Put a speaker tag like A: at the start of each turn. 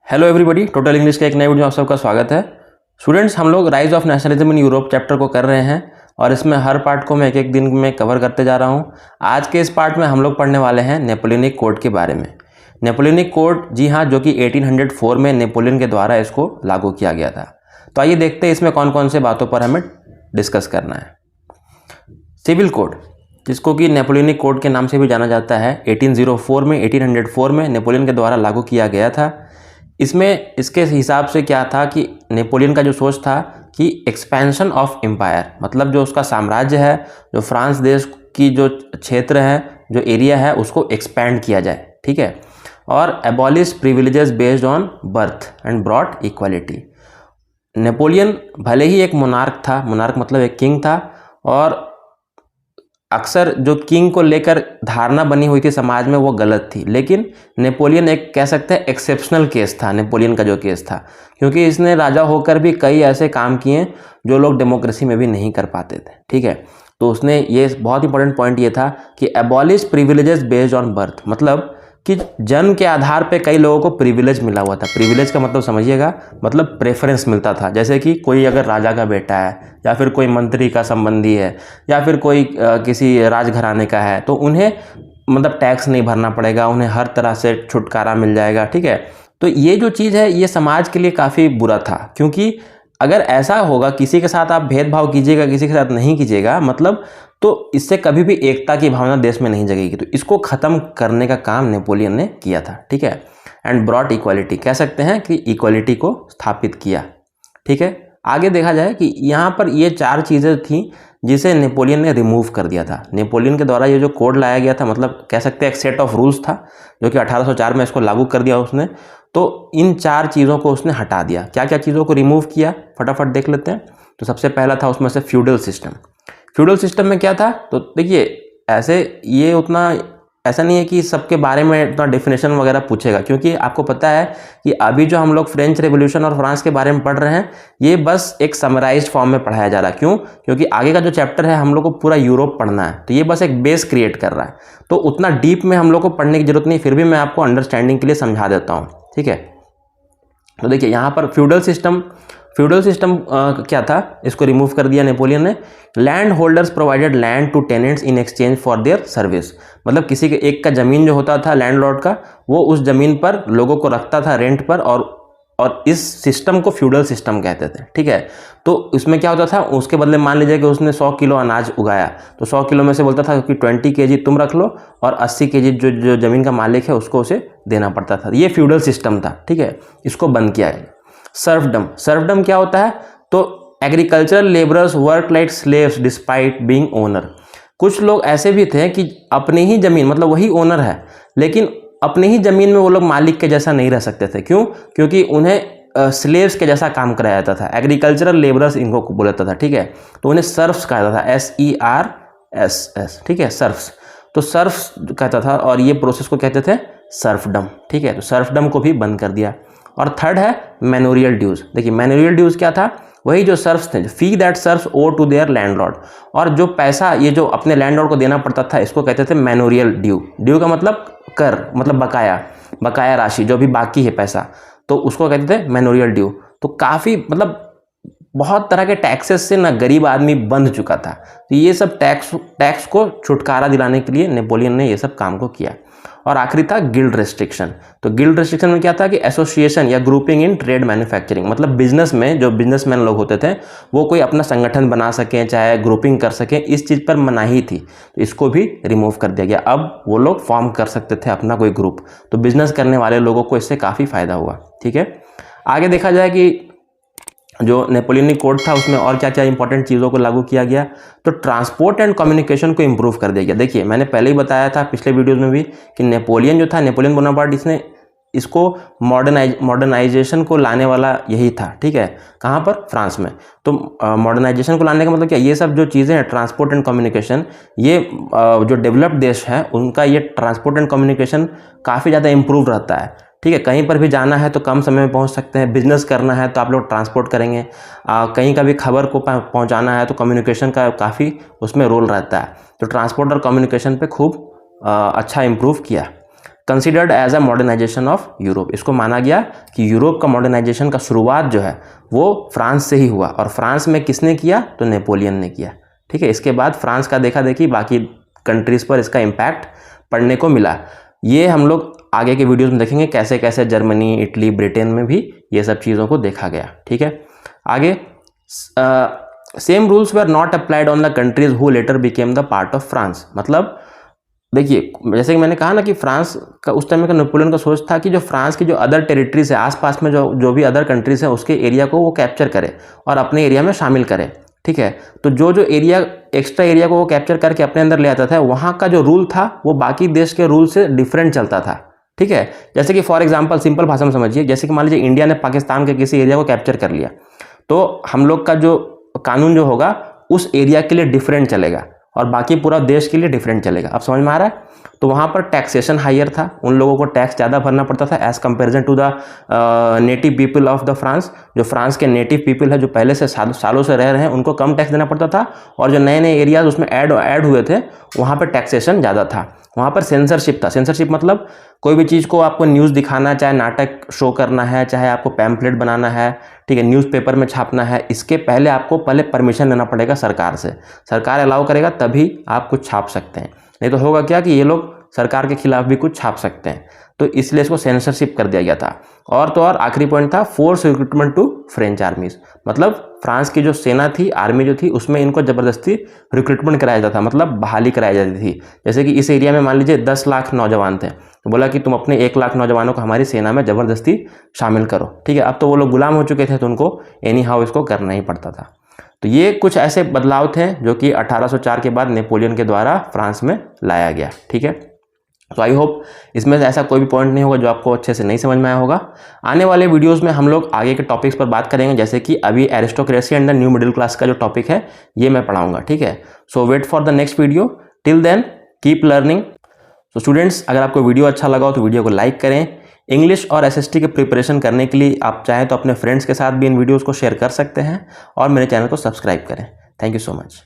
A: Hello everybody, total English के एक नए वीडियो में आप सबका स्वागत है। स्टूडेंट्स, हम लोग rise of nationalism in Europe chapter को कर रहे हैं और इसमें हर पार्ट को मैं एक एक दिन में कवर करते जा रहा हूं। आज के इस पार्ट में हम लोग पढ़ने वाले हैं नेपोलियनिक कोड के बारे में। नेपोलियनिक कोड, जी हाँ, जो कि 1804 में नेपोलियन के द्वारा इसको लागू किया गया था। तो आइए देखते हैं इसमें कौन कौन से बातों पर हमें डिस्कस करना है। सिविल कोड, जिसको कि नेपोलियनिक कोड के नाम से भी जाना जाता है, 1804 में नेपोलियन के द्वारा लागू किया गया था। इसमें इसके हिसाब से क्या था कि नेपोलियन का जो सोच था कि एक्सपेंशन ऑफ एम्पायर, मतलब जो उसका साम्राज्य है, जो फ्रांस देश की जो क्षेत्र है, जो एरिया है, उसको एक्सपैंड किया जाए, ठीक है। और abolish privileges based on birth and brought equality. Napoleon भले ही एक मोनार्क था, मोनार्क मतलब एक किंग था, और अक्सर जो किंग को लेकर धारणा बनी हुई थी समाज में वो गलत थी, लेकिन नेपोलियन एक कह सकते हैं एक्सेप्शनल केस था, नेपोलियन का जो केस था, क्योंकि इसने राजा होकर भी कई ऐसे काम किए जो लोग डेमोक्रेसी में भी नहीं कर पाते थे, ठीक है। तो उसने ये बहुत इंपॉर्टेंट पॉइंट ये था कि abolish privileges based on birth, मतलब कि जन्म के आधार पे कई लोगों को प्रिविलेज मिला हुआ था। प्रिविलेज का मतलब समझिएगा, मतलब प्रेफरेंस मिलता था। जैसे कि कोई अगर राजा का बेटा है, या फिर कोई मंत्री का संबंधी है, या फिर कोई किसी राजघराने का है, तो उन्हें मतलब टैक्स नहीं भरना पड़ेगा, उन्हें हर तरह से छुटकारा मिल जाएगा, ठीक है। तो ये जो चीज़ है, ये समाज के लिए काफ़ी बुरा था, क्योंकि अगर ऐसा होगा, किसी के साथ आप भेदभाव कीजिएगा, किसी के साथ नहीं कीजिएगा, मतलब तो इससे कभी भी एकता की भावना देश में नहीं जगेगी। तो इसको ख़त्म करने का काम नेपोलियन ने किया था, ठीक है। एंड ब्रॉट इक्वालिटी, कह सकते हैं कि इक्वालिटी को स्थापित किया, ठीक है। आगे देखा जाए कि यहाँ पर ये चार चीज़ें थी जिसे नेपोलियन ने रिमूव कर दिया था। नेपोलियन के द्वारा ये जो कोड लाया गया था, मतलब कह सकते हैं एक सेट ऑफ रूल्स था, जो कि 1804 में इसको लागू कर दिया उसने। तो इन चार चीज़ों को उसने हटा दिया। क्या क्या चीज़ों को रिमूव किया, फटाफट देख लेते हैं। तो सबसे पहला था उसमें से फ्यूडल सिस्टम। फ्यूडल सिस्टम में क्या था, तो देखिए, ऐसे ये उतना ऐसा नहीं है कि सबके बारे में इतना डेफिनेशन वगैरह पूछेगा, क्योंकि आपको पता है कि अभी जो हम लोग फ्रेंच रेवोल्यूशन और फ्रांस के बारे में पढ़ रहे हैं, ये बस एक समराइज्ड फॉर्म में पढ़ाया जा रहा है। क्यों? क्योंकि आगे का जो चैप्टर है हम लोग को पूरा यूरोप पढ़ना है, तो ये बस एक बेस क्रिएट कर रहा है। तो उतना डीप में हम लोग को पढ़ने की जरूरत नहीं, फिर भी मैं आपको अंडरस्टैंडिंग के लिए समझा देता हूँ, ठीक है। तो देखिए, यहाँ पर फ्यूडल सिस्टम क्या था, इसको रिमूव कर दिया नेपोलियन ने। Land holders provided land to tenants in exchange for their service, मतलब किसी के एक का ज़मीन जो होता था लैंडलॉर्ड का, वो उस ज़मीन पर लोगों को रखता था रेंट पर, और इस सिस्टम को फ्यूडल सिस्टम कहते थे, ठीक है। तो इसमें क्या होता था, उसके बदले मान लीजिए कि उसने 100 किलो अनाज उगाया, तो 100 किलो में से बोलता था कि 20 kg तुम रख लो, और 80 kg जो ज़मीन का मालिक है उसको उसे देना पड़ता था। ये फ्यूडल सिस्टम था, ठीक है। इसको बंद किया गया। सर्फडम क्या होता है, तो agricultural labourers work like slaves despite being owner. कुछ लोग ऐसे भी थे कि अपनी ही ज़मीन, मतलब वही ओनर है, लेकिन अपनी ही ज़मीन में वो लोग मालिक के जैसा नहीं रह सकते थे। क्यों? क्योंकि उन्हें स्लेव्स के जैसा काम कराया जाता था। एग्रीकल्चरल लेबरर्स इनको बोलता था, ठीक है। तो उन्हें सर्फ्स कहा जाता था, SERFS, ठीक है, सर्फ्स। तो सर्फ्स कहता था, और ये प्रोसेस को कहते थे सर्फडम, ठीक है। तो सर्फडम को भी बंद कर दिया। और थर्ड है मैनोरियल ड्यूज। देखिए, मैनोरियल ड्यूज क्या था, वही जो सर्फ्स थे, fee that serfs owe to their landlord, और जो पैसा ये जो अपने लैंडलॉर्ड को देना पड़ता था, इसको कहते थे मैनोरियल ड्यू। ड्यू का मतलब कर, मतलब बकाया राशि, जो भी बाकी है पैसा, तो उसको कहते थे मैनोरियल ड्यू। तो काफ़ी, मतलब बहुत तरह के टैक्सेस से ना गरीब आदमी बंध चुका था। तो ये सब टैक्स को छुटकारा दिलाने के लिए नेपोलियन ने ये सब काम को किया। और आखिरी था गिल्ड रेस्ट्रिक्शन। तो गिल्ड रेस्ट्रिक्शन में क्या था कि एसोसिएशन या ग्रुपिंग इन ट्रेड मैन्युफैक्चरिंग, मतलब बिजनेस में जो बिजनेसमैन लोग होते थे, वो कोई अपना संगठन बना सकें, चाहे ग्रुपिंग कर सकें, इस चीज़ पर मनाही थी। तो इसको भी रिमूव कर दिया गया। अब वो लोग फॉर्म कर सकते थे अपना कोई ग्रुप। तो बिजनेस करने वाले लोगों को इससे काफ़ी फायदा हुआ, ठीक है। आगे देखा जाए कि जो नेपोलियनिक कोड था उसमें और क्या क्या इंपॉर्टेंट चीज़ों को लागू किया गया। तो ट्रांसपोर्ट एंड कम्युनिकेशन को इम्प्रूव कर दिया गया। देखिए, मैंने पहले ही बताया था पिछले वीडियोज़ में भी कि नेपोलियन जो था, नेपोलियन बोनापार्ट, इसने इसको मॉडर्नाइजेशन को लाने वाला यही था, ठीक है। कहाँ पर? फ्रांस में। तो मॉडर्नाइजेशन को लाने का मतलब क्या, ये सब जो चीज़ें हैं, ट्रांसपोर्ट एंड कम्युनिकेशन, ये जो डेवलप्ड देश है उनका ये ट्रांसपोर्ट एंड कम्युनिकेशन काफ़ी ज़्यादा इम्प्रूव रहता है, ठीक है। कहीं पर भी जाना है तो कम समय में पहुंच सकते हैं। बिजनेस करना है तो आप लोग ट्रांसपोर्ट करेंगे। कहीं का भी खबर को पहुंचाना है तो कम्युनिकेशन का काफ़ी उसमें रोल रहता है। तो ट्रांसपोर्ट और कम्युनिकेशन पे खूब अच्छा इम्प्रूव किया। Considered as a modernisation of Europe. इसको माना गया कि यूरोप का मॉडर्नाइजेशन का शुरुआत जो है वो फ्रांस से ही हुआ, और फ्रांस में किसने किया, तो नेपोलियन ने किया। ठीक है, इसके बाद फ्रांस का देखा देखी बाकी कंट्रीज़ पर इसका इम्पैक्ट पड़ने को मिला। ये हम लोग आगे के वीडियोज़ में देखेंगे कैसे कैसे जर्मनी, इटली, ब्रिटेन में भी ये सब चीज़ों को देखा गया। ठीक है, आगे same rules were not applied on the countries who letter became the part of France. मतलब देखिए, जैसे कि मैंने कहा ना कि फ्रांस का उस टाइम का नेपोलियन का सोच था कि जो फ्रांस की जो अदर टेरिटरीज है, आसपास में जो भी अदर कंट्रीज है, उसके एरिया को वो कैप्चर करे और अपने एरिया में शामिल करे। ठीक है, तो जो एरिया, एक्स्ट्रा एरिया को वो कैप्चर करके अपने अंदर ले आता था, वहाँ का जो रूल था वो बाकी देश के रूल से डिफरेंट चलता था। ठीक है, जैसे कि फॉर एग्जांपल सिंपल भाषा में समझिए, जैसे कि मान लीजिए इंडिया ने पाकिस्तान के किसी एरिया को कैप्चर कर लिया, तो हम लोग का जो कानून जो होगा उस एरिया के लिए डिफरेंट चलेगा और बाकी पूरा देश के लिए डिफरेंट चलेगा। अब समझ में आ रहा है? तो वहाँ पर टैक्सेशन हायर था, उन लोगों को टैक्स ज़्यादा भरना पड़ता था as comparison to the native people of the France. जो फ्रांस के नेटिव पीपल है, जो पहले से सालों से रह रहे हैं, उनको कम टैक्स देना पड़ता था, और जो नए नए एरियाज उसमें ऐड हुए थे, वहाँ पर टैक्सेशन ज़्यादा था। वहाँ पर सेंसरशिप था। सेंसरशिप मतलब कोई भी चीज़ को आपको न्यूज़ दिखाना, चाहे नाटक शो करना है, चाहे आपको पैम्पलेट बनाना है, ठीक है, न्यूज़पेपर में छापना है, इसके पहले आपको परमिशन लेना पड़ेगा सरकार से। सरकार अलाउ करेगा तभी आप कुछ छाप सकते हैं, नहीं तो होगा क्या कि ये लोग सरकार के खिलाफ भी कुछ छाप सकते हैं। तो इसलिए इसको सेंसरशिप कर दिया गया था। और तो और आखिरी पॉइंट था force recruitment to French armies. मतलब फ्रांस की जो सेना थी, आर्मी जो थी, उसमें इनको ज़बरदस्ती रिक्रूटमेंट कराया जाता था, मतलब बहाली कराई जाती थी। जैसे कि इस एरिया में मान लीजिए 10 लाख नौजवान थे, तो बोला कि तुम अपने 1 लाख नौजवानों को हमारी सेना में ज़बरदस्ती शामिल करो। ठीक है, अब तो वो लोग गुलाम हो चुके थे, तो उनको एनी हाउ इसको करना ही पड़ता था। तो ये कुछ ऐसे बदलाव थे जो कि 1804 के बाद नेपोलियन के द्वारा फ्रांस में लाया गया। ठीक है, तो आई होप इसमें से ऐसा कोई भी पॉइंट नहीं होगा जो आपको अच्छे से नहीं समझ में आया होगा। आने वाले वीडियोस में हम लोग आगे के टॉपिक्स पर बात करेंगे, जैसे कि अभी aristocracy and the new middle class का जो टॉपिक है ये मैं पढ़ाऊंगा। ठीक है, so wait for the next video, till then keep learning. तो स्टूडेंट्स, अगर आपको वीडियो अच्छा लगा हो तो वीडियो को लाइक करें। इंग्लिश और एसएसटी की प्रिपरेशन करने के लिए आप चाहें तो अपने फ्रेंड्स के साथ भी इन वीडियोज़ को शेयर कर सकते हैं, और मेरे चैनल को सब्सक्राइब करें। Thank you so much.